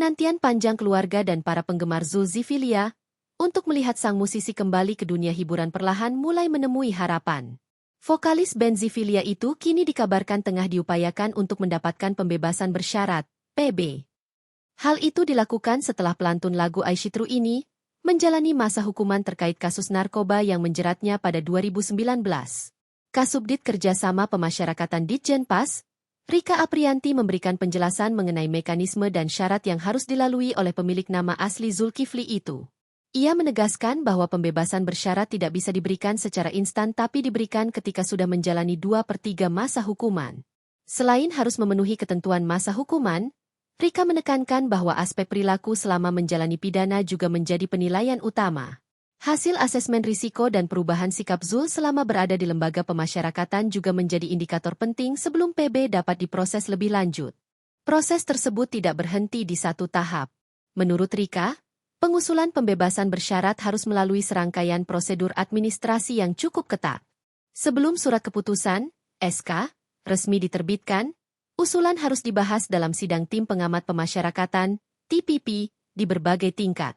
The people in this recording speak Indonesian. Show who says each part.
Speaker 1: Penantian panjang keluarga dan para penggemar Zulkiflia untuk melihat sang musisi kembali ke dunia hiburan perlahan mulai menemui harapan. Vokalis band Zulkiflia itu kini dikabarkan tengah diupayakan untuk mendapatkan pembebasan bersyarat, PB. Hal itu dilakukan setelah pelantun lagu Aishitru ini menjalani masa hukuman terkait kasus narkoba yang menjeratnya pada 2019. Kasubdit Kerjasama Pemasyarakatan Ditjenpas, Rika Aprianti memberikan penjelasan mengenai mekanisme dan syarat yang harus dilalui oleh pemilik nama asli Zulkifli itu. Ia menegaskan bahwa pembebasan bersyarat tidak bisa diberikan secara instan tapi diberikan ketika sudah menjalani 2/3 masa hukuman. Selain harus memenuhi ketentuan masa hukuman, Rika menekankan bahwa aspek perilaku selama menjalani pidana juga menjadi penilaian utama. Hasil asesmen risiko dan perubahan sikap Zul selama berada di lembaga pemasyarakatan juga menjadi indikator penting sebelum PB dapat diproses lebih lanjut. Proses tersebut tidak berhenti di satu tahap. Menurut Rika, pengusulan pembebasan bersyarat harus melalui serangkaian prosedur administrasi yang cukup ketat. Sebelum surat keputusan, SK, resmi diterbitkan, usulan harus dibahas dalam sidang tim pengamat pemasyarakatan, TPP, di berbagai tingkat.